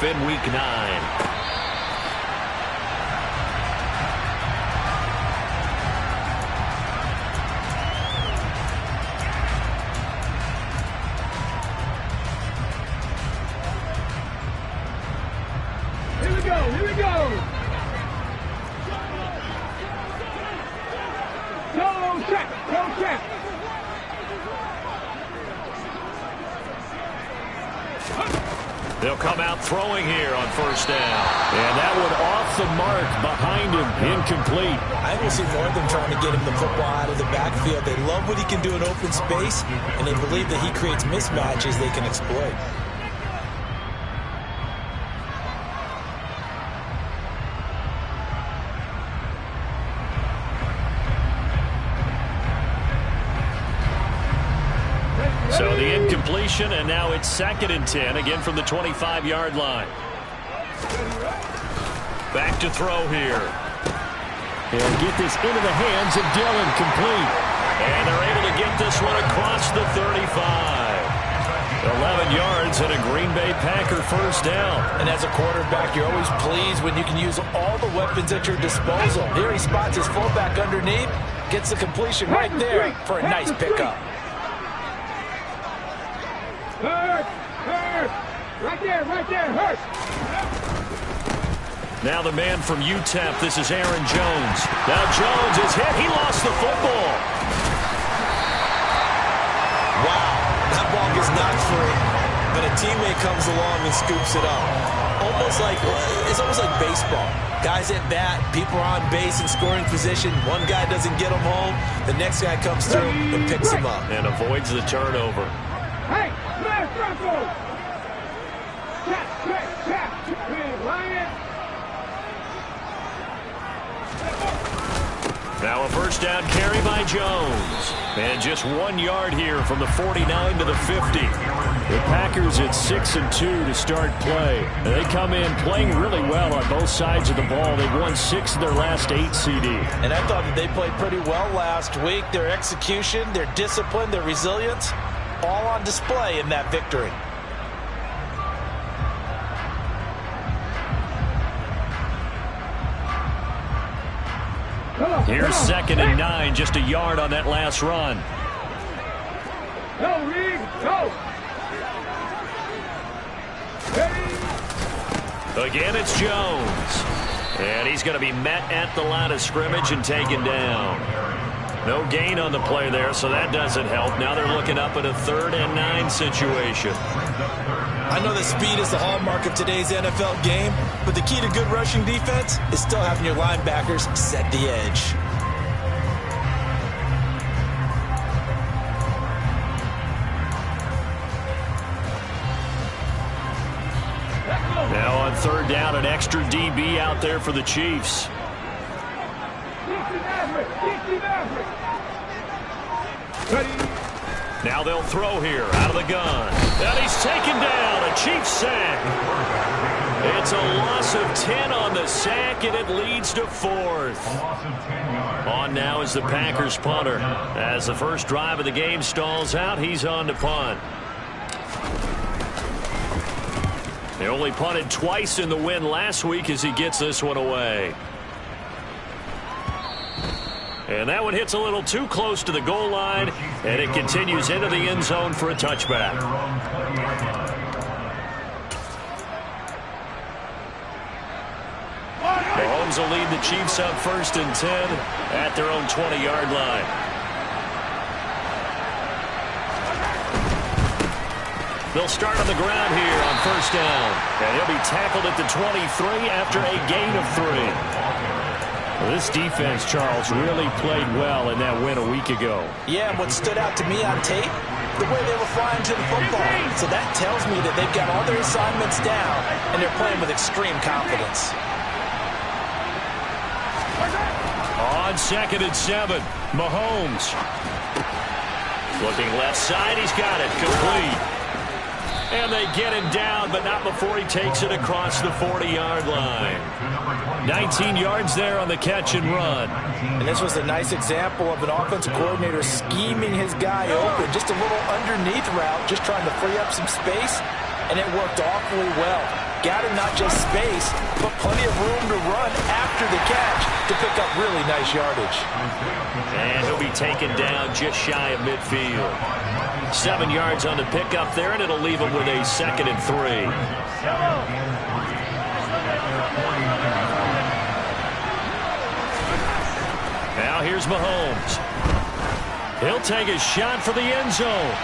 in Week 9. They'll come out throwing here on first down. And that one off the mark behind him. Incomplete. I will see more of them trying to get him the football out of the backfield. They love what he can do in open space, and they believe that he creates mismatches they can exploit. So the incompletion, and now it's 2nd and 10, again from the 25-yard line. Back to throw here. They'll get this into the hands of Dillon, complete. And they're able to get this one across the 35. 11 yards and a Green Bay Packer first down. And as a quarterback, you're always pleased when you can use all the weapons at your disposal. Here he spots his fullback underneath, gets the completion right there for a nice pickup. Hurt! Right there, hurt! Now the man from UTEP, this is Aaron Jones. Now Jones is hit, he lost the football. Wow, that ball gets knocked free, but a teammate comes along and scoops it up. It's almost like baseball. Guys at bat, people are on base in scoring position. One guy doesn't get him home, the next guy comes through and picks him up. And avoids the turnover. Hey, smash Bronco! Tap, Lion! Now a first down carry by Jones. And just 1 yard here from the 49 to the 50. The Packers at 6-2 to start play. They come in playing really well on both sides of the ball. They've won 6 of their last 8 CD. And I thought that they played pretty well last week. Their execution, their discipline, their resilience, all on display in that victory. Here's 2nd and 9, just a yard on that last run. Go, Reed, go! Again, it's Jones. And he's going to be met at the line of scrimmage and taken down. No gain on the play there, so that doesn't help. Now they're looking up at a 3rd and 9 situation. I know that speed is the hallmark of today's NFL game, but the key to good rushing defense is still having your linebackers set the edge. Now on 3rd down, an extra DB out there for the Chiefs. Now they'll throw here out of the gun. And he's taken down. A Chiefs sack. It's a loss of 10 on the sack, and it leads to 4th. On now is the Packers punter. As the first drive of the game stalls out, he's on to punt. They only punted twice in the win last week as he gets this one away. And that one hits a little too close to the goal line, and it continues into the end zone for a touchback. Mahomes will lead the Chiefs up 1st and 10 at their own 20-yard line. They'll start on the ground here on 1st down, and he'll be tackled at the 23 after a gain of 3. Well, this defense, Charles, really played well in that win a week ago. Yeah, and what stood out to me on tape, the way they were flying to the football. So that tells me that they've got all their assignments down, and they're playing with extreme confidence. On 2nd and 7, Mahomes. Looking left side, he's got it, complete. And they get him down, but not before he takes it across the 40-yard line. 19 yards there on the catch and run. And this was a nice example of an offensive coordinator scheming his guy open. Just a little underneath route, just trying to free up some space, and it worked awfully well. got him not just space, but plenty of room to run after the catch to pick up really nice yardage. And he'll be taken down just shy of midfield. 7 yards on the pickup there, and it'll leave him with a 2nd and 3. Now here's Mahomes. He'll take a shot for the end zone.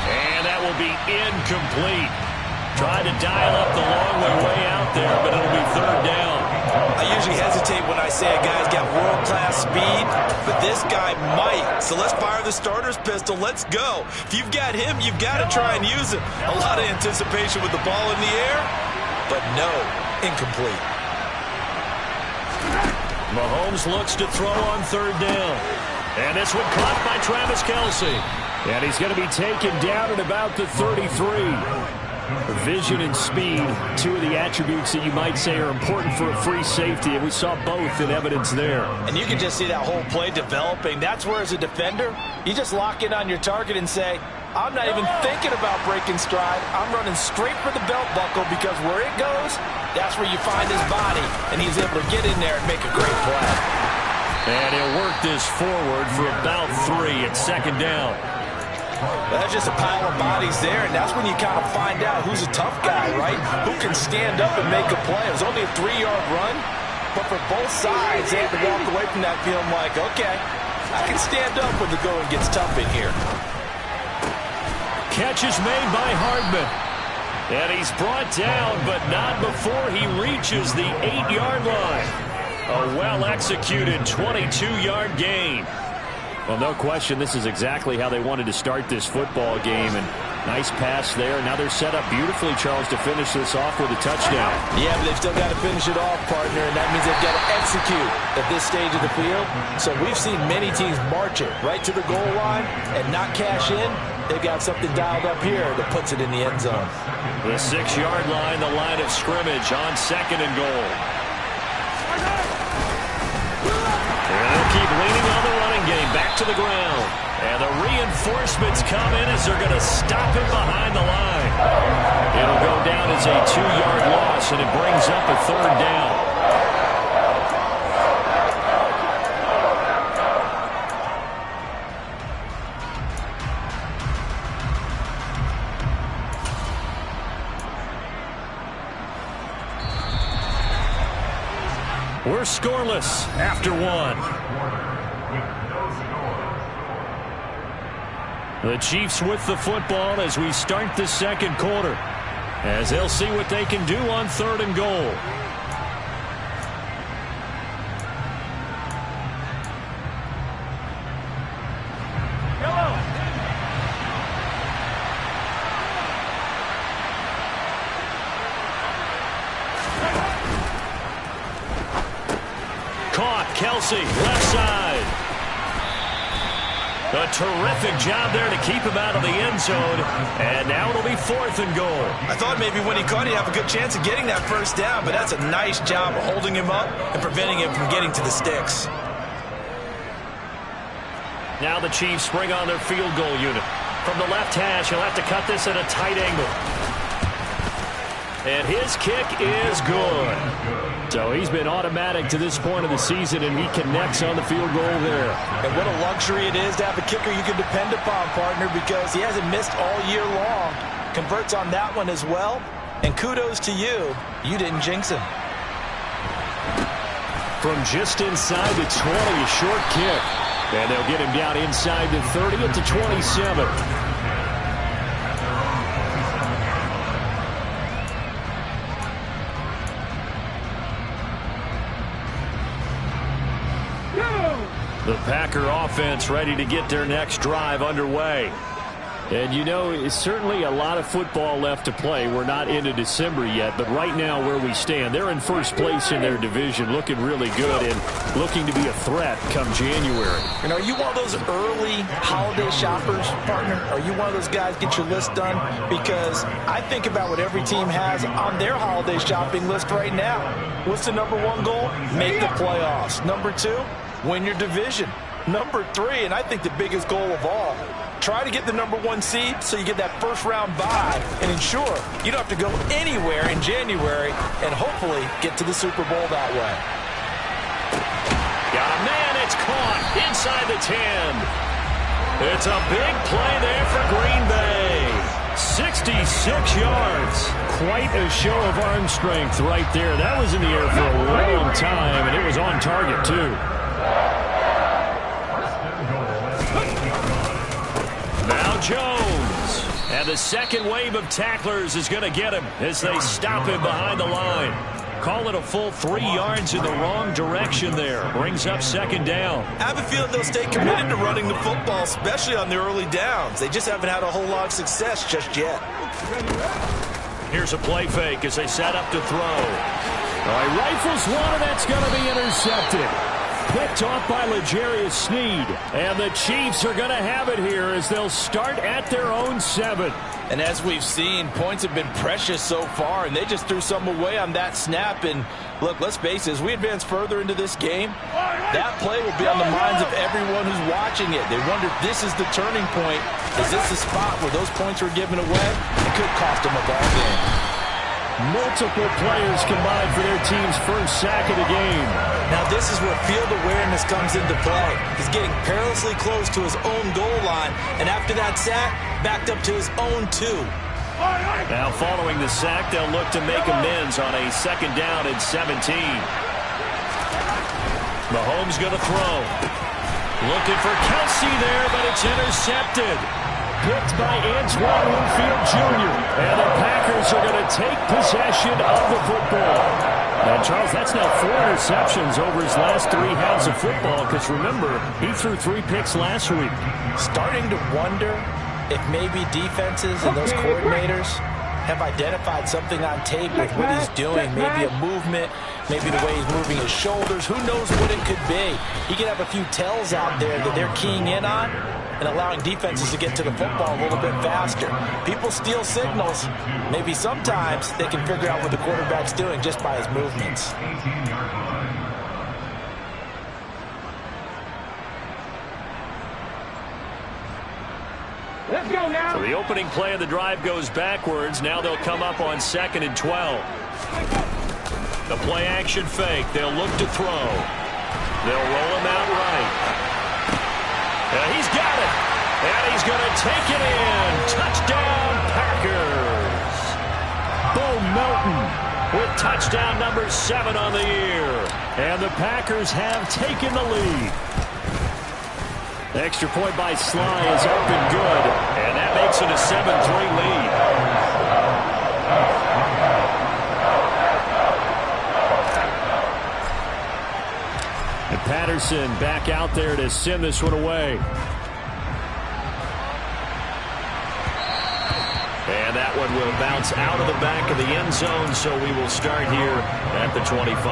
And that will be incomplete. Tried to dial up the long way out there, but it'll be 3rd down. I usually hesitate when I say a guy's got world-class speed, but this guy might. So let's fire the starter's pistol. Let's go. If you've got him, you've got to try and use him. A lot of anticipation with the ball in the air, but no, incomplete. Mahomes looks to throw on 3rd down. And this one caught by Travis Kelce. And he's going to be taken down at about the 33. Vision and speed, 2 of the attributes that you might say are important for a free safety, and we saw both in evidence there. And you can just see that whole play developing. That's where, as a defender, you just lock in on your target and say, I'm not even thinking about breaking stride. I'm running straight for the belt buckle, because where it goes, that's where you find his body, and he's able to get in there and make a great play. And he'll work this forward for about 3 at 2nd down. That's just a pile of bodies there, and that's when you kind of find out who's a tough guy, right? Who can stand up and make a play. It was only a 3-yard run, but for both sides, they had to walk away from that feeling like, okay, I can stand up when the going gets tough in here. Catch is made by Hardman. And he's brought down, but not before he reaches the 8-yard line. A well-executed 22-yard gain. Well, no question, this is exactly how they wanted to start this football game. And nice pass there. Now they're set up beautifully, Charles, to finish this off with a touchdown. Yeah, but they've still got to finish it off, partner, and that means they've got to execute at this stage of the field. So we've seen many teams march it right to the goal line and not cash in. They've got something dialed up here that puts it in the end zone. The 6-yard line, the line of scrimmage on 2nd and goal. They'll keep leaning on the running game, back to the ground. And the reinforcements come in as they're going to stop him behind the line. It'll go down as a 2-yard loss, and it brings up a 3rd down. We're scoreless after 1. The Chiefs with the football as we start the 2nd quarter, as they'll see what they can do on 3rd and goal. Caught, Kelce, left side. A terrific job there to keep him out of the end zone. And now it'll be 4th and goal. I thought maybe when he caught, he'd have a good chance of getting that 1st down, but that's a nice job of holding him up and preventing him from getting to the sticks. Now the Chiefs bring on their field goal unit. From the left hash, he'll have to cut this at a tight angle. And his kick is good. So he's been automatic to this point of the season, and he connects on the field goal there. And what a luxury it is to have a kicker you can depend upon, partner, because he hasn't missed all year long. Converts on that one as well. And kudos to you. You didn't jinx him. From just inside the 20, a short kick. And they'll get him down inside the 30 at the 27. The Packer offense ready to get their next drive underway. And, you know, it's certainly a lot of football left to play. We're not into December yet, but right now where we stand, they're in first place in their division, looking really good and looking to be a threat come January. And are you one of those early holiday shoppers, partner? Are you one of those guys get your list done? Because I think about what every team has on their holiday shopping list right now. What's the number 1 goal? Make the playoffs. Number 2, win your division. Number 3, and I think the biggest goal of all, Try to get the #1 seed so you get that first-round bye and ensure you don't have to go anywhere in January and hopefully get to the Super Bowl that way. Got a man, it's caught inside the 10. It's a big play there for Green Bay. 66 yards. Quite a show of arm strength right there. That was in the air for a long time, and it was on target, too. Now Jones. And the second wave of tacklers is going to get him as they stop him behind the line. Call it a full 3 yards in the wrong direction there. Brings up second down. I have a feeling they'll stay committed to running the football, especially on the early downs. They just haven't had a whole lot of success just yet. Here's a play fake as they set up to throw. All right, rifles one, and that's going to be intercepted. Picked off by L'Jarius Sneed. And the Chiefs are going to have it here as they'll start at their own 7. And as we've seen, points have been precious so far, and they just threw some away on that snap. And look, let's face it, as we advance further into this game, that play will be on the minds of everyone who's watching it. They wonder if this is the turning point. Is this the spot where those points were given away? It could cost them a ball game. Multiple players combined for their team's first sack of the game. Now this is where field awareness comes into play. He's getting perilously close to his own goal line, and after that sack, backed up to his own 2. Now following the sack, they'll look to make amends on a second down and 17. Mahomes going to throw. Looking for Kelsey there, but it's intercepted. Picked by Antoine Winfield Jr. And the Packers are going to take possession of the football. And Charles, that's now 4 interceptions over his last 3 halves of football, because remember, he threw 3 picks last week. Starting to wonder if maybe defenses and those coordinators have identified something on tape with what he's doing. Maybe a movement, maybe the way he's moving his shoulders. Who knows what it could be? He could have a few tells out there that they're keying in on and allowing defenses to get to the football a little bit faster. People steal signals. Maybe sometimes they can figure out what the quarterback's doing just by his movements. Let's go now. So the opening play of the drive goes backwards. Now they'll come up on 2nd and 12. The play action fake. They'll look to throw. They'll roll him out right. And he's got it. And he's going to take it in. Touchdown, Packers. Bo Melton With touchdown number 7 on the year. And the Packers have taken the lead. The extra point by Sly is up and good. And that makes it a 7-3 lead. And Patterson back out there to send this one away. And that one will bounce out of the back of the end zone, so we will start here at the 25.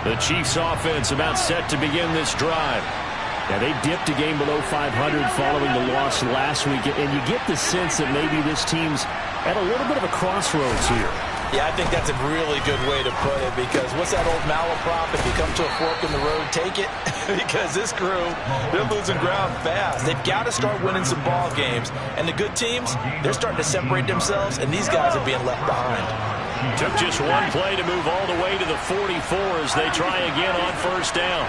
The Chiefs offense about set to begin this drive. Yeah, they dipped a game below 500 following the loss last week, and you get the sense that maybe this team's at a little bit of a crossroads here. Yeah, I think that's a really good way to put it, because what's that old malaprop? If you come to a fork in the road, take it. Because this crew, they're losing ground fast. They've got to start winning some ball games. And the good teams, they're starting to separate themselves, and these guys are being left behind. Took just one play to move all the way to the 44 as they try again on first down.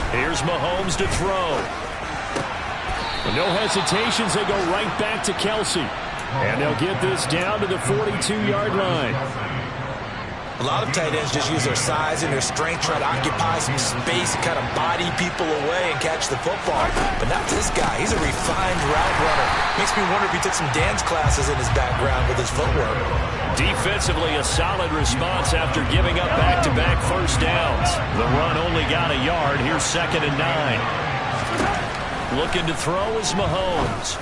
Here's Mahomes to throw. With no hesitations, they go right back to Kelsey. And they'll get this down to the 42-yard line. A lot of tight ends just use their size and their strength, try to occupy some space and kind of body people away and catch the football. But not this guy. He's a refined route runner. Makes me wonder if he took some dance classes in his background with his footwork. Defensively, a solid response after giving up back-to-back first downs. The run only got a yard. Here's 2nd and 9. Looking to throw is Mahomes.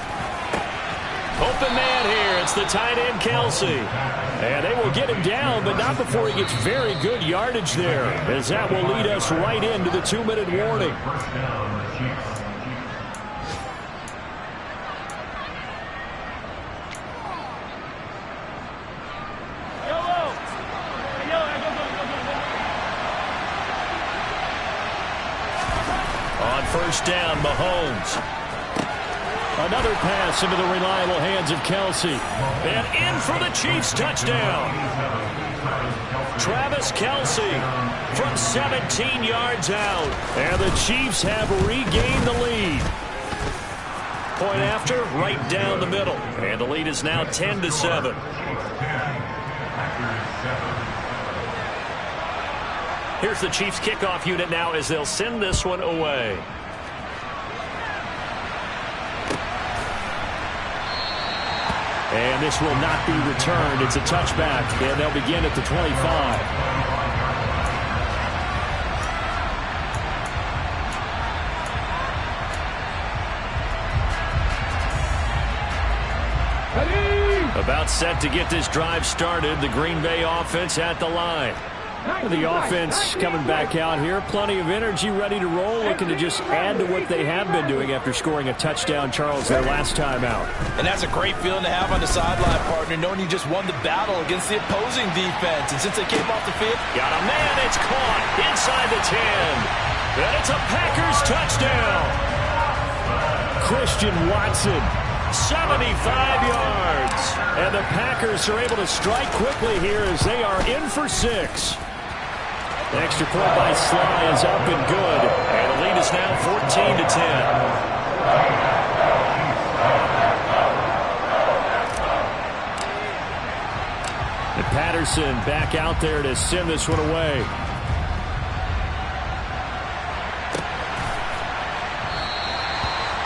Open man here. It's the tight end, Kelsey. And they will get him down, but not before he gets very good yardage there, as that will lead us right into the 2-minute warning. On first down, Mahomes. Another pass into the reliable hands of Kelce. And in for the Chiefs touchdown. Travis Kelce from 17 yards out. And the Chiefs have regained the lead. Point after, right down the middle. And the lead is now 10-7. Here's the Chiefs kickoff unit now as they'll send this one away. And this will not be returned. It's a touchback, and they'll begin at the 25. About set to get this drive started. The Green Bay offense at the line. The offense coming back out here. Plenty of energy, ready to roll, looking to just add to what they have been doing after scoring a touchdown, Charles, their last time out. And that's a great feeling to have on the sideline, partner, knowing you just won the battle against the opposing defense. And since they came off the field, got a man, it's caught inside the 10. And it's a Packers touchdown. Christian Watson. 75 yards. And the Packers are able to strike quickly here as they are in for 6. The extra point by Sly is up and good. And the lead is now 14-10. And Patterson back out there to send this one away.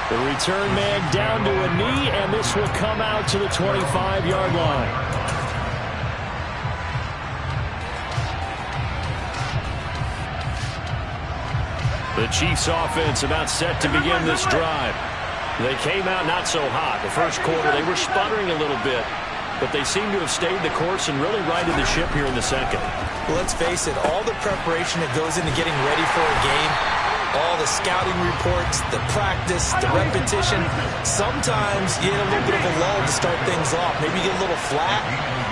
The return man down to a knee, and this will come out to the 25-yard line. The Chiefs offense about set to begin this drive. They came out not so hot. The first quarter, they were sputtering a little bit, but they seem to have stayed the course and really righted the ship here in the second. well, let's face it, all the preparation that goes into getting ready for a game, all the scouting reports, the practice, the repetition, sometimes you get a little bit of a lull to start things off. Maybe you get a little flat,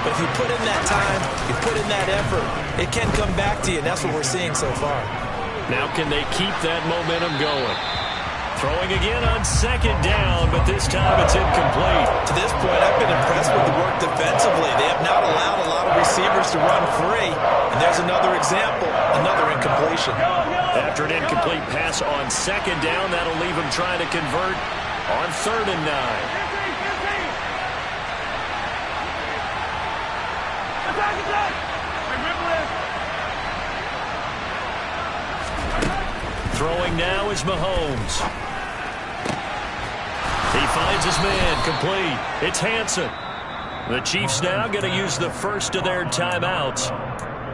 but if you put in that time, you put in that effort, it can come back to you, and that's what we're seeing so far. Now can they keep that momentum going? Throwing again on second down, but this time it's incomplete. To this point, I've been impressed with the work defensively. They have not allowed a lot of receivers to run free. And there's another example, another incompletion. After an incomplete pass on second down, that'll leave them trying to convert on 3rd and 9. Throwing now is Mahomes. He finds his man, complete. It's Hanson. The Chiefs now going to use the first of their timeouts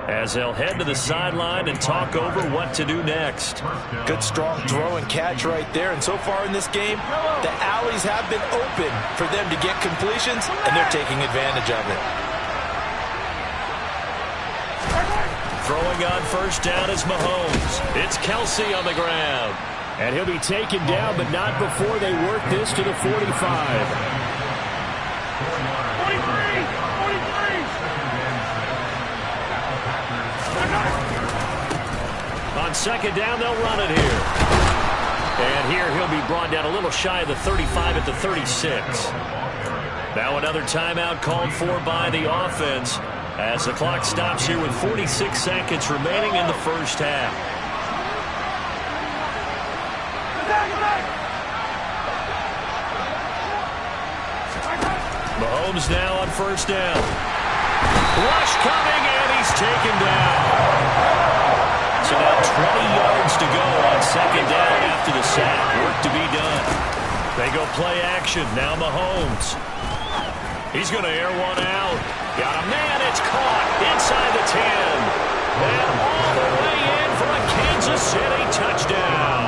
as they'll head to the sideline and talk over what to do next. Good strong throw and catch right there. And so far in this game, the alleys have been open for them to get completions, and they're taking advantage of it. Throwing on first down is Mahomes. It's Kelce on the ground. And he'll be taken down, but not before they work this to the 45. 43! On second down, they'll run it here. And here he'll be brought down a little shy of the 35 at the 36. Now another timeout called for by the offense as the clock stops here with 46 seconds remaining in the first half. Mahomes now on first down. Rush coming, and he's taken down. So now 20 yards to go on second down after the sack. Work to be done. They go play action. Now Mahomes. He's going to air one out. Got a man. It's caught inside the 10. And all the way in for a Kansas City touchdown.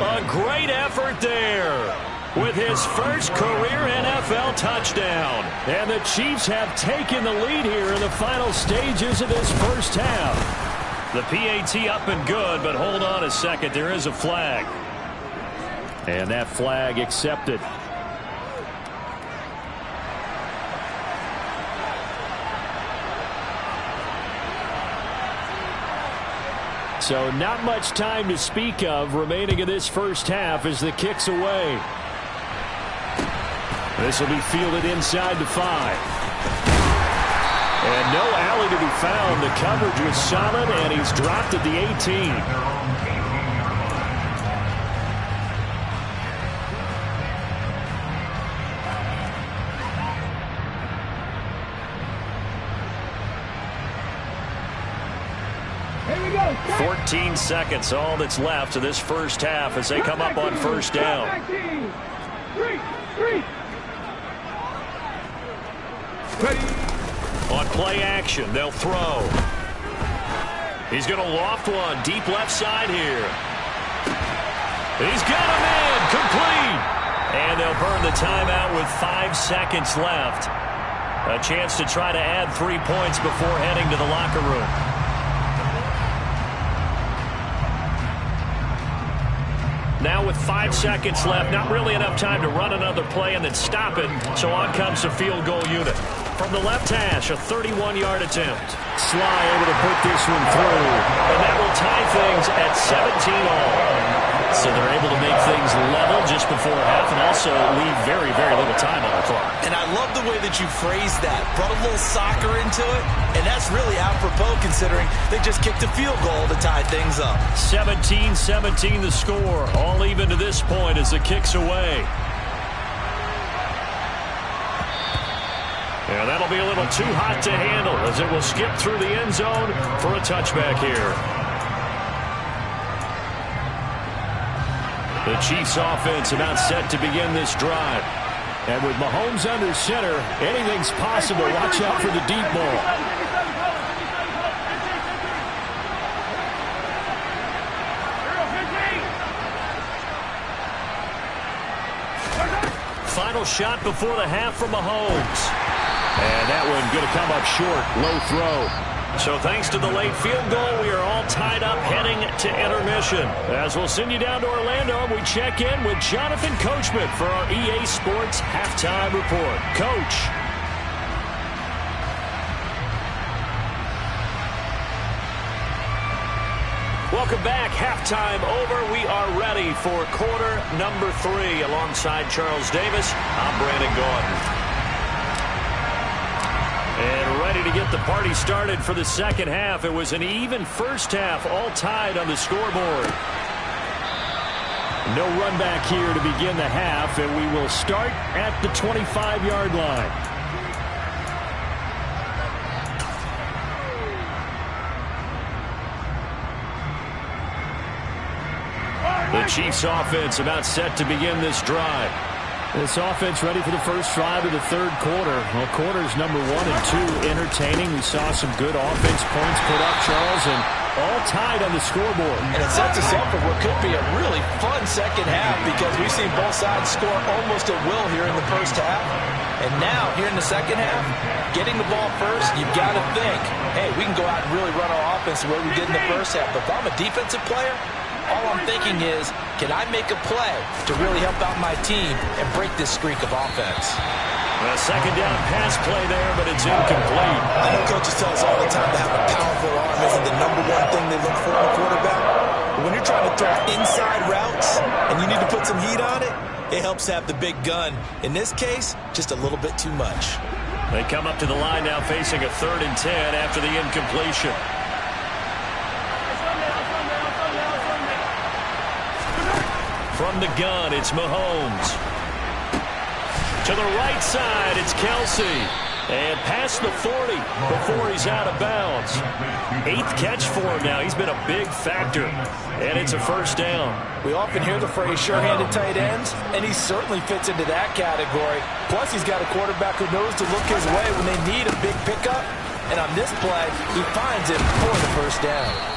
A great effort there with his first career NFL touchdown. And the Chiefs have taken the lead here in the final stages of this first half. The PAT up and good, but hold on a second. There is a flag. And that flag accepted. So not much time to speak of remaining in this first half as the kick's away. This will be fielded inside the 5. And no alley to be found. The coverage was solid, and he's dropped at the 18. Here we go. 14 seconds, all that's left of this first half as they come up on first down. 3. On play action, they'll throw. He's going to loft one deep left side here. He's got him in, complete. And they'll burn the timeout with 5 seconds left. A chance to try to add 3 points before heading to the locker room. Now with 5 seconds left, not really enough time to run another play and then stop it. So on comes the field goal unit. From the left hash, a 31-yard attempt. Sly able to put this one through. And that will tie things at 17 all. So they're able to make things level just before half and also leave very, very little time on the clock. And I love the way that you phrased that. Brought a little soccer into it. And that's really apropos considering they just kicked a field goal to tie things up. 17-17 the score. All even to this point as the kick's away. And that'll be a little too hot to handle as it will skip through the end zone for a touchback here. The Chiefs offense about set to begin this drive. And with Mahomes under center, anything's possible. Watch out for the deep ball. Final shot before the half from Mahomes. And that one going to come up short. Low throw. So thanks to the late field goal, we are all tied up heading to intermission. As we'll send you down to Orlando, we check in with Jonathan Coachman for our EA Sports Halftime Report. Coach. Welcome back. Halftime over. We are ready for quarter number 3. Alongside Charles Davis, I'm Brandon Gaudin. And ready to get the party started for the second half. It was an even first half, all tied on the scoreboard. No run back here to begin the half, and we will start at the 25-yard line. The Chiefs offense about set to begin this drive. This offense ready for the first drive of the third quarter. Well, quarters number 1 and 2 entertaining. We saw some good offense points put up, Charles, and all tied on the scoreboard. And it sets us up for what could be a really fun second half because we've seen both sides score almost at will here in the first half. And now, here in the second half, getting the ball first, you've got to think, hey, we can go out and really run our offense the way we did in the first half. But if I'm a defensive player, all I'm thinking is, can I make a play to really help out my team and break this streak of offense? A second down pass play there, but it's incomplete. I know coaches tell us all the time to have a powerful arm isn't the number one thing they look for in a quarterback. But when you're trying to throw inside routes and you need to put some heat on it, it helps have the big gun. In this case, just a little bit too much. They come up to the line now facing a 3rd and 10 after the incompletion. From the gun, it's Mahomes. To the right side, it's Kelsey. And past the 40 before he's out of bounds. 8th catch for him now. He's been a big factor. And it's a first down. We often hear the phrase sure-handed tight ends, and he certainly fits into that category. Plus, he's got a quarterback who knows to look his way when they need a big pickup. And on this play, he finds him for the first down.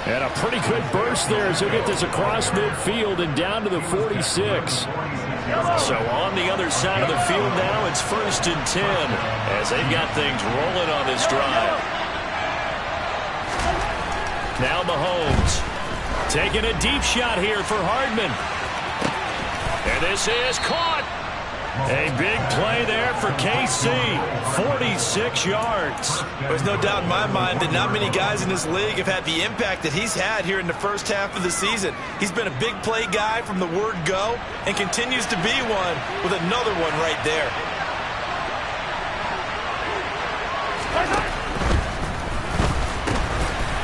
And a pretty good burst there as they get this across midfield and down to the 46. So on the other side of the field now, it's 1st and 10 as they've got things rolling on this drive. Now Mahomes taking a deep shot here for Hardman. And this is caught. A big play there for KC. 46 yards. There's no doubt in my mind that not many guys in this league have had the impact that he's had here in the first half of the season. He's been a big play guy from the word go and continues to be one with another one right there.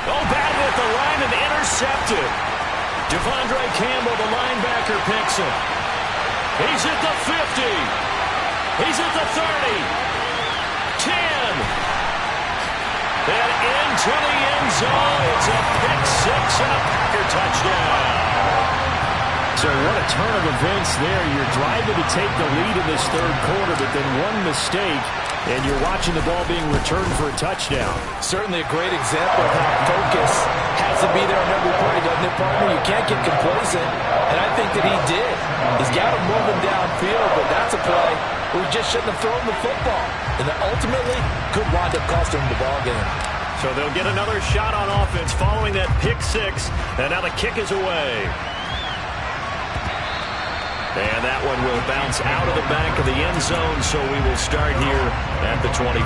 Oh, battled at the line and intercepted. Devondre Campbell, the linebacker, picks him. He's at the 50. He's at the 30. 10. And into the end zone. It's a pick six and a Packer touchdown. So what a turn of events there. You're driving to take the lead in this third quarter, but then one mistake, and you're watching the ball being returned for a touchdown. Certainly a great example of how focus has to be there on every play, doesn't it, partner? You can't get complacent, and I think that he did. He's got him moving downfield, but that's a play where he just shouldn't have thrown the football. And that ultimately could wind up costing him the ball game. So they'll get another shot on offense following that pick six, and now the kick is away. And that one will bounce out of the back of the end zone, so we will start here at the 25.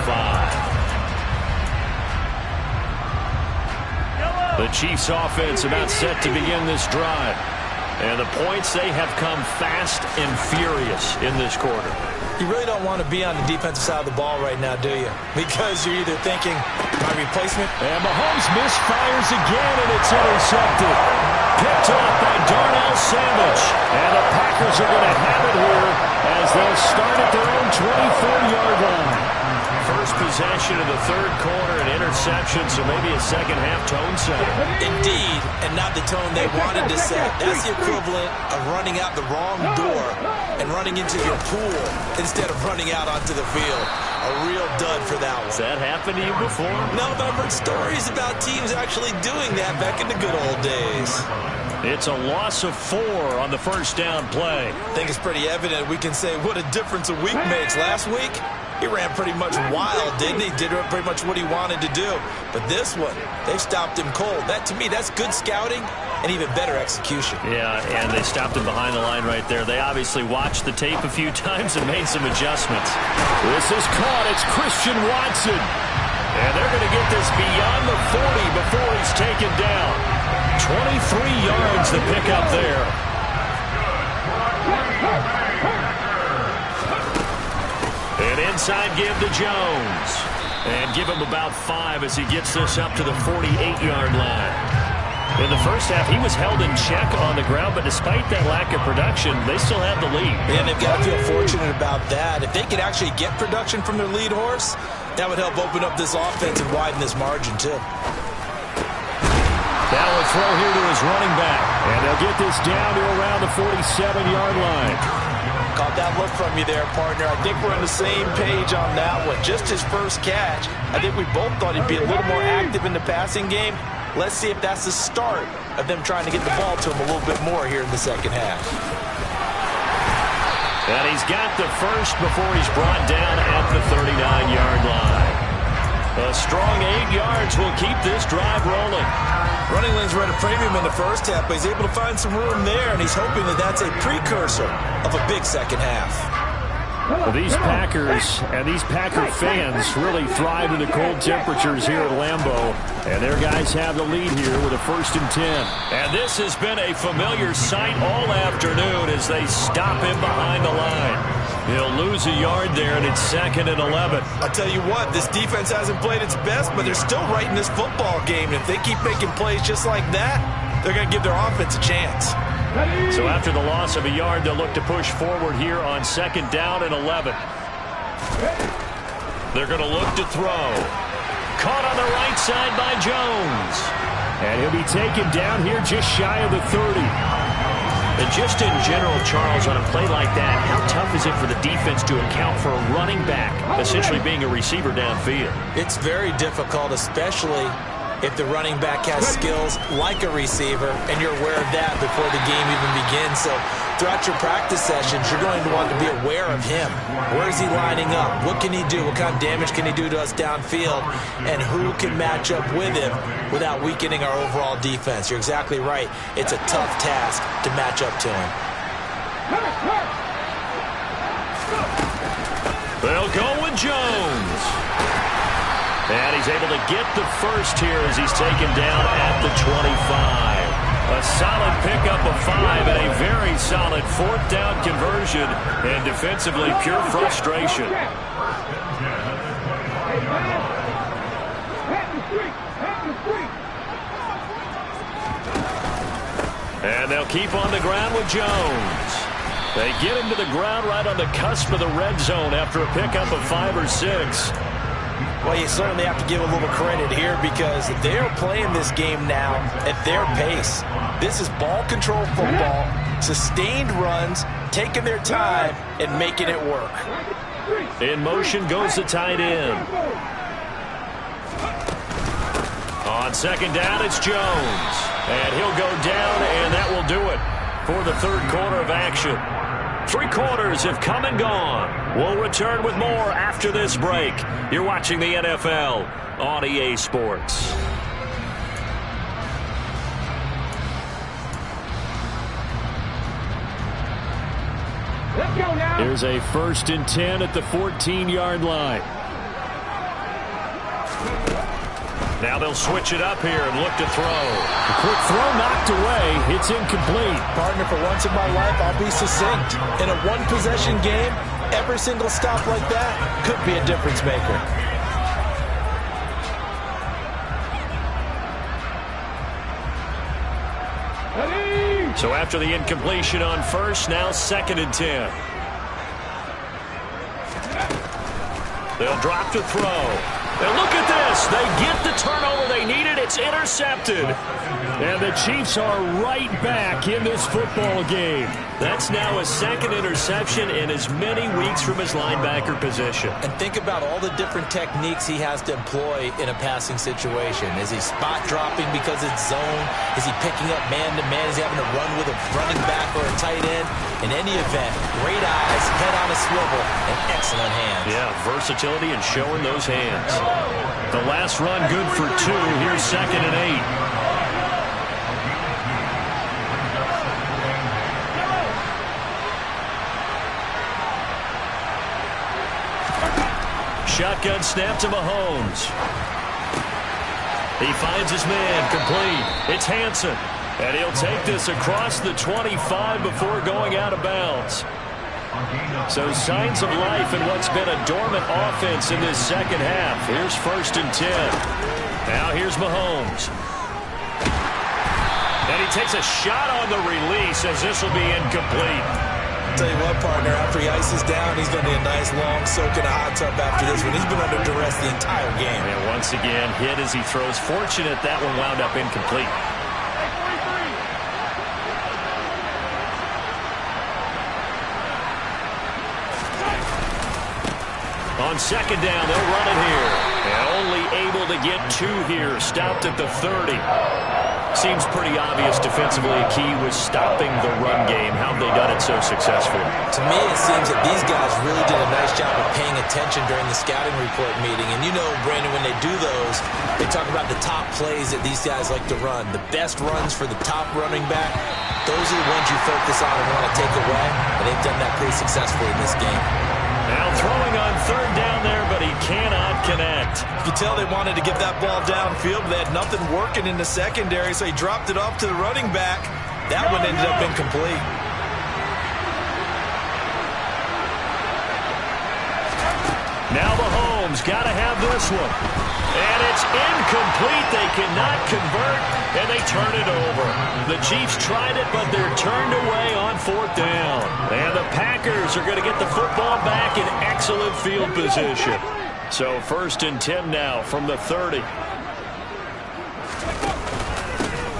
The Chiefs offense about set to begin this drive. And the points, they have come fast and furious in this quarter. You really don't want to be on the defensive side of the ball right now, do you? Because you're either thinking, my replacement. And Mahomes misfires again, and it's intercepted. Picked off by Darnell Savage. And the Packers are going to have it here as they'll start at their own 24-yard line. First possession of the third quarter, an interception, so maybe a second-half tone setter. Indeed, and not the tone they wanted to set. That's the equivalent of running out the wrong door and running into your pool instead of running out onto the field. A real dud for that one. Has that happened to you before? No, but I've heard stories about teams actually doing that back in the good old days. It's a loss of 4 on the first down play. I think it's pretty evident we can say what a difference a week makes. Last week, he ran pretty much wild, didn't he? Did pretty much what he wanted to do. But this one, they've stopped him cold. That, to me, that's good scouting and even better execution. Yeah, and they stopped him behind the line right there. They obviously watched the tape a few times and made some adjustments. This is caught. It's Christian Watson. And they're going to get this beyond the 40 before he's taken down. 23 yards to pick up there. An inside give to Jones. And give him about 5 as he gets this up to the 48-yard line. In the first half, he was held in check on the ground, but despite that lack of production, they still have the lead. And they've got to feel fortunate about that. If they could actually get production from their lead horse, that would help open up this offense and widen this margin, too. Now a throw here to his running back. And they'll get this down to around the 47-yard line. Caught that look from you there, partner. I think we're on the same page on that one. Just his first catch. I think we both thought he'd be a little more active in the passing game. Let's see if that's the start of them trying to get the ball to him a little bit more here in the second half. And he's got the first before he's brought down at the 39-yard line. A strong 8 yards will keep this drive rolling. Running lanes were at a premium in the first half, but he's able to find some room there, and he's hoping that that's a precursor of a big second half. Well, these Packers and these Packer fans really thrive in the cold temperatures here at Lambeau. And their guys have the lead here with a 1st and 10. And this has been a familiar sight all afternoon as they stop him behind the line. He'll lose a yard there, and it's 2nd and 11. I'll tell you what, this defense hasn't played its best, but they're still right in this football game. And if they keep making plays just like that, they're going to give their offense a chance. So after the loss of a yard, they'll look to push forward here on 2nd down and 11. They're going to look to throw. Caught on the right side by Jones. And he'll be taken down here just shy of the 30. And just in general, Charles, on a play like that, how tough is it for the defense to account for a running back essentially being a receiver downfield? It's very difficult, especially if the running back has skills like a receiver, and you're aware of that before the game even begins. So throughout your practice sessions, you're going to want to be aware of him. Where is he lining up? What can he do? What kind of damage can he do to us downfield? And who can match up with him without weakening our overall defense? You're exactly right. It's a tough task to match up to him. Jones. And he's able to get the first here as he's taken down at the 25. A solid pickup of 5 and a very solid fourth down conversion. And defensively, pure frustration. And they'll keep on the ground with Jones. They get him to the ground right on the cusp of the red zone after a pickup of 5 or 6. Well, you certainly have to give a little credit here because they're playing this game now at their pace. This is ball control football, sustained runs, taking their time and making it work. In motion goes the tight end. On second down, it's Jones. And he'll go down, and that will do it for the third quarter of action. 3 quarters have come and gone. We'll return with more after this break. You're watching the NFL on EA Sports. Let's go now. Here's a 1st and 10 at the 14-yard line. Now they'll switch it up here and look to throw. A quick throw knocked away. It's incomplete. Partner, for once in my life, I'll be succinct. In a one-possession game, every single stop like that could be a difference maker. So after the incompletion on first, now 2nd and 10. They'll drop to throw. And look at this. They get the turnover they needed. It's intercepted. And the Chiefs are right back in this football game. That's now his 2nd interception in as many weeks from his linebacker position. And think about all the different techniques he has to employ in a passing situation. Is he spot dropping because it's zone? Is he picking up man-to-man? Is he having to run with a running back or a tight end? In any event, great eyes, head on a swivel, and excellent hands. Yeah, versatility and showing those hands. The last run good for 2. Here's 2nd and 8. Shotgun snap to Mahomes. He finds his man, complete. It's Hansen. And he'll take this across the 25 before going out of bounds. So signs of life in what's been a dormant offense in this second half. Here's 1st and 10. Now here's Mahomes. And he takes a shot on the release as this will be incomplete. Tell you what, partner, after he ices down, he's going to need a nice long soak in a hot tub after this one. He's been under duress the entire game. And once again, hit as he throws. Fortunate that one wound up incomplete. On second down, they'll run it here. And only able to get 2 here. Stopped at the 30. Seems pretty obvious defensively a key was stopping the run game. How have they done it so successfully? To me, it seems that these guys really did a nice job of paying attention during the scouting report meeting. And you know, Brandon, when they do those, they talk about the top plays that these guys like to run. The best runs for the top running back, those are the ones you focus on and want to take away. And they've done that pretty successfully in this game. Now throwing on 3rd down there, but he cannot connect. You can tell they wanted to get that ball downfield, but they had nothing working in the secondary, so he dropped it off to the running back. That one ended up incomplete. Now Mahomes got to have this one. And it's incomplete. They cannot convert, and they turn it over. The Chiefs tried it, but they're turned away on 4th down. And the Packers are going to get the football back in excellent field position. So 1st and 10 now from the 30.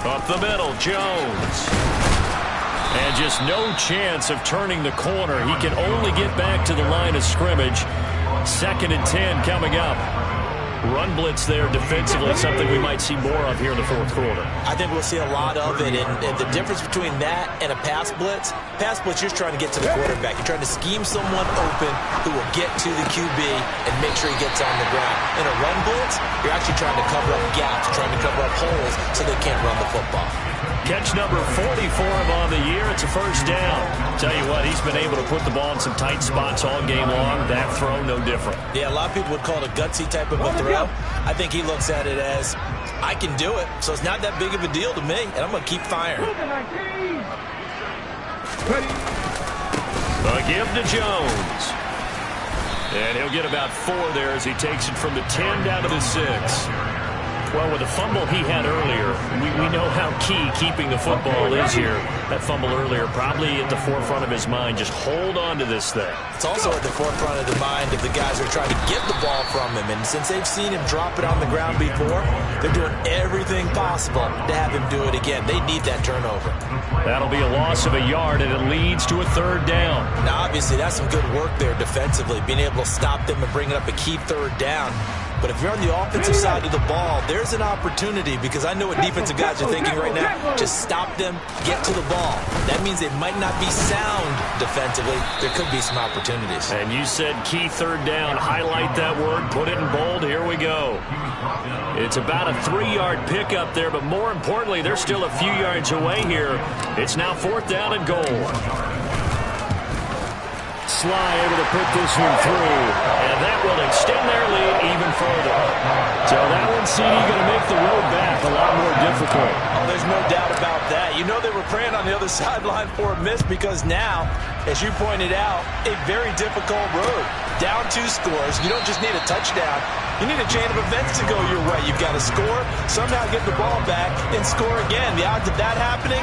Up the middle, Jones. And just no chance of turning the corner. He can only get back to the line of scrimmage. 2nd and 10 coming up. Run blitz there defensively, something we might see more of here in the fourth quarter. I think we'll see a lot of it, and the difference between that and a pass blitz, you're just trying to get to the quarterback. You're trying to scheme someone open who will get to the QB and make sure he gets on the ground. In a run blitz, you're actually trying to cover up gaps, trying to cover up holes so they can't run the football. Catch number 40 for him on the year. It's a first down. Tell you what, he's been able to put the ball in some tight spots all game long. That throw, no different. Yeah, a lot of people would call it a gutsy type of a throw. I think he looks at it as, I can do it, so it's not that big of a deal to me, and I'm going to keep firing. A give to Jones. And he'll get about 4 there as he takes it from the 10 down to the 6. Well, with the fumble he had earlier, we know how key keeping the football is here. That fumble earlier probably at the forefront of his mind. Just hold on to this thing. It's also at the forefront of the mind of the guys who are trying to get the ball from him. And since they've seen him drop it on the ground before, they're doing everything possible to have him do it again. They need that turnover. That'll be a loss of a yard, and it leads to a third down. Now, obviously, that's some good work there defensively, being able to stop them and bring it up a key third down. But if you're on the offensive side of the ball, there's an opportunity, because I know what defensive guys are thinking right now. Just stop them, get to the ball. That means they might not be sound defensively. There could be some opportunities. And you said key third down. Highlight that word. Put it in bold. Here we go. It's about a 3-yard pickup there, but more importantly, they're still a few yards away here. It's now 4th down and goal. Sly able to put this one through, and that will extend their lead even further. So that one, CD, going to make the road back a lot more difficult. Oh, there's no doubt about that. You know they were praying on the other sideline for a miss, because now, as you pointed out, a very difficult road. Down 2 scores. You don't just need a touchdown. You need a chain of events to go your way. You've got to score, somehow get the ball back, and score again. The odds of that happening,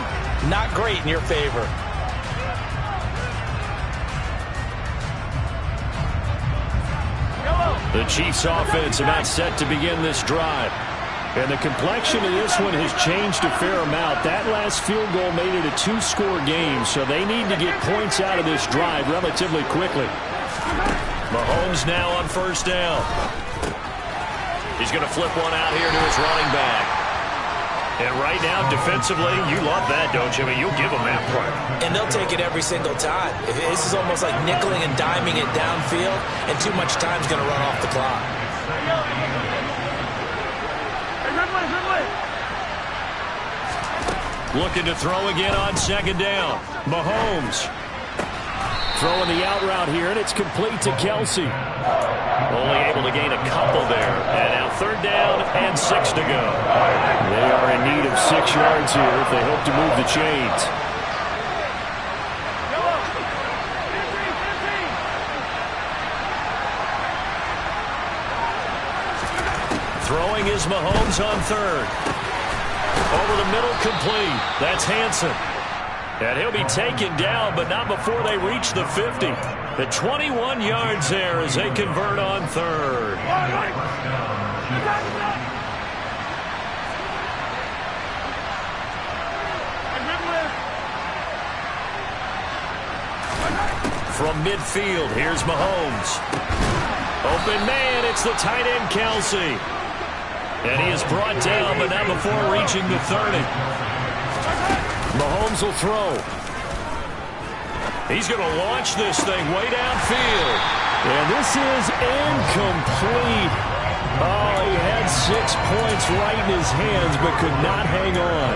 not great in your favor. The Chiefs offense about set to begin this drive. And the complexion of this one has changed a fair amount. That last field goal made it a 2-score game, so they need to get points out of this drive relatively quickly. Mahomes now on first down. He's going to flip one out here to his running back. And right now, defensively, you love that, don't you? I mean, you'll give them that play. And they'll take it every single time. This is almost like nickeling and diming it downfield, and too much time's going to run off the clock. Looking to throw again on second down. Mahomes throwing the out route here, and it's complete to Kelsey. Only able to gain a couple there. And now 3rd down and 6 to go. They are in need of 6 yards here if they hope to move the chains. Throwing is Mahomes on 3rd. Over the middle, complete. That's Hanson. And he'll be taken down, but not before they reach the 50. The 21 yards there as they convert on 3rd. From midfield, here's Mahomes. Open man, it's the tight end Kelsey. And he is brought down, but not before reaching the 30. Mahomes will throw. He's going to launch this thing way downfield. And this is incomplete. Oh, he had 6 points right in his hands, but could not hang on.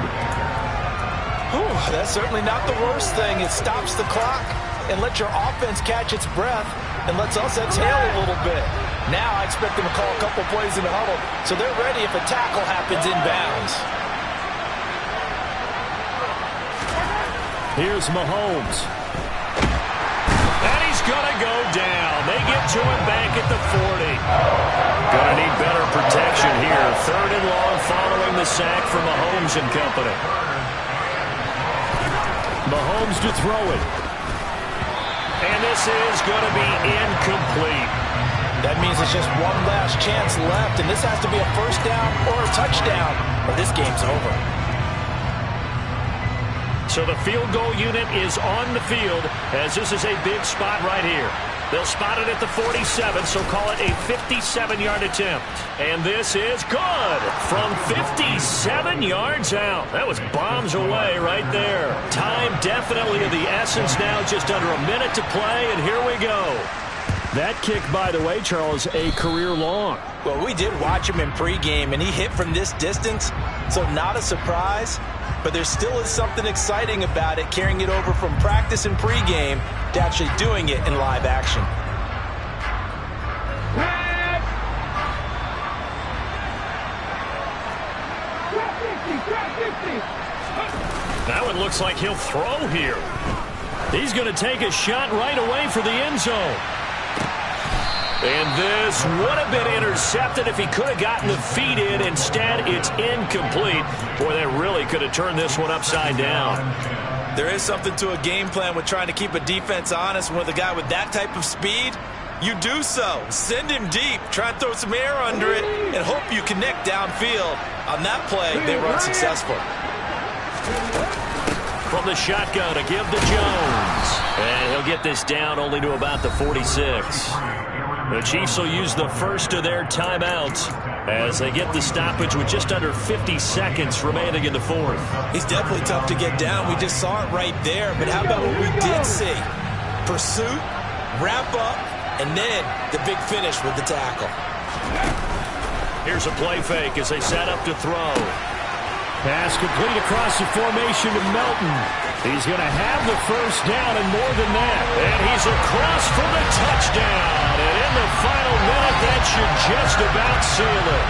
Whew, that's certainly not the worst thing. It stops the clock and lets your offense catch its breath and lets us exhale a little bit. Now I expect them to call a couple plays in the huddle, so they're ready if a tackle happens inbounds. Here's Mahomes. And he's going to go down. They get to him back at the 40. Going to need better protection here. 3rd and long following the sack from Mahomes and company. Mahomes to throw it. And this is going to be incomplete. That means it's just one last chance left, and this has to be a first down or a touchdown, or this game's over. So the field goal unit is on the field, as this is a big spot right here. They'll spot it at the 47, so call it a 57-yard attempt. And this is good from 57 yards out. That was bombs away right there. Time definitely of the essence now, just under a minute to play, and here we go. That kick, by the way, Charles, a career long. Well, we did watch him in pregame, and he hit from this distance, so not a surprise. But there still is something exciting about it, carrying it over from practice and pregame to actually doing it in live action. Now it looks like he'll throw here. He's going to take a shot right away for the end zone. And this would have been intercepted if he could have gotten the feet in. Instead, it's incomplete. Boy, they really could have turned this one upside down. There is something to a game plan with trying to keep a defense honest. With a guy with that type of speed, you do so. Send him deep. Try and throw some air under it and hope you connect downfield. On that play, they were unsuccessful. From the shotgun, a give to Jones. And he'll get this down only to about the 46. The Chiefs will use the first of their timeouts as they get the stoppage with just under 50 seconds remaining in the fourth. He's definitely tough to get down. We just saw it right there. But how about what we did see? Pursuit, wrap up, and then the big finish with the tackle. Here's a play fake as they set up to throw. Pass complete across the formation to Melton. He's going to have the first down and more than that. And he's across for the touchdown. And in the final minute, that should just about seal it.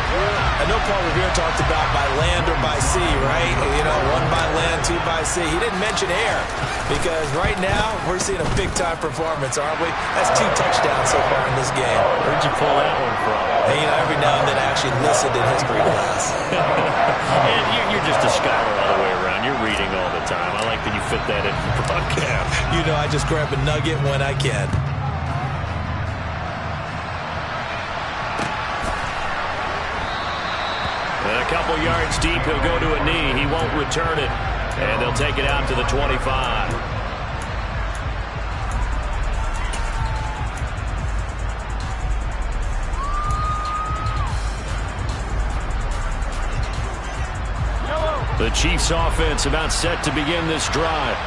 I know Paul Revere talked about by land or by sea, right? You know, one by land, two by sea. He didn't mention air because right now we're seeing a big-time performance, aren't we? That's 2 touchdowns so far in this game. Where'd you pull that one from? And, you know, every now and then I actually listened in history class. And you're just a scholar all the way around. You're reading all the time. I like that you fit that in the broadcast. You know, I just grab a nugget when I can. And a couple yards deep, he'll go to a knee. He won't return it. And they'll take it out to the 25. The Chiefs offense about set to begin this drive.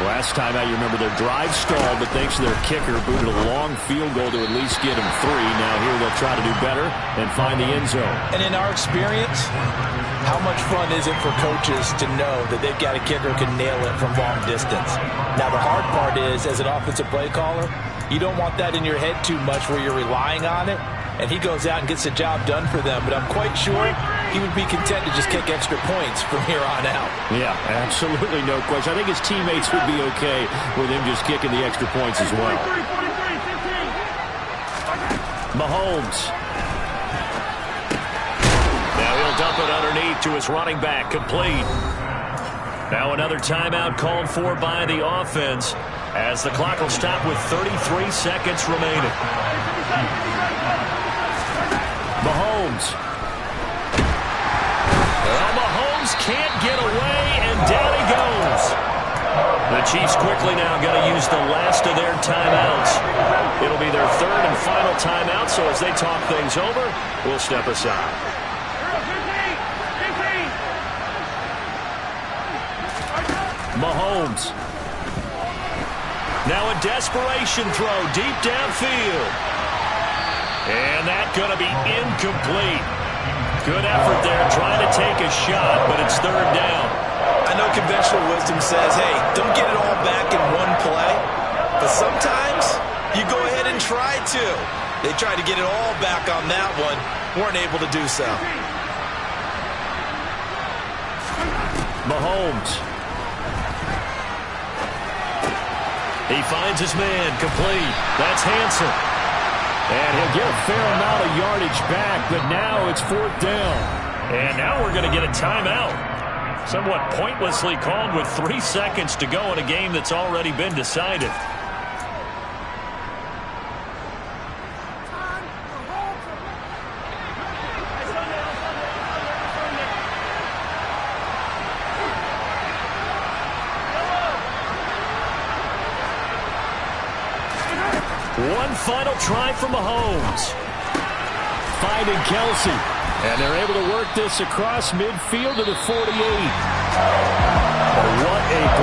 Last time out, you remember their drive stalled, but thanks to their kicker, booted a long field goal to at least get him 3. Now here they'll try to do better and find the end zone. And in our experience, how much fun is it for coaches to know that they've got a kicker who can nail it from long distance? Now the hard part is, as an offensive play caller, you don't want that in your head too much where you're relying on it. And he goes out and gets the job done for them. But I'm quite sure he would be content to just kick extra points from here on out. Yeah, absolutely no question. I think his teammates would be okay with him just kicking the extra points as well. Mahomes. Now he'll dump it underneath to his running back, complete. Now another timeout called for by the offense as the clock will stop with 33 seconds remaining. Mahomes. Well, Mahomes can't get away, and down he goes. The Chiefs quickly now going to use the last of their timeouts. It'll be their third and final timeout, so as they talk things over, we'll step aside. Mahomes. Now a desperation throw deep downfield. And that's going to be incomplete. Good effort there trying to take a shot, but it's third down. I know conventional wisdom says, hey, don't get it all back in one play. But sometimes you go ahead and try to. They tried to get it all back on that one. Weren't able to do so. Mahomes. He finds his man, complete. That's Hanson. And he'll get a fair amount of yardage back, but now it's 4th down. And now we're going to get a timeout. Somewhat pointlessly called with 3 seconds to go in a game that's already been decided. One final try for Mahomes. Finding Kelsey. And they're able to work this across midfield to the 48. What a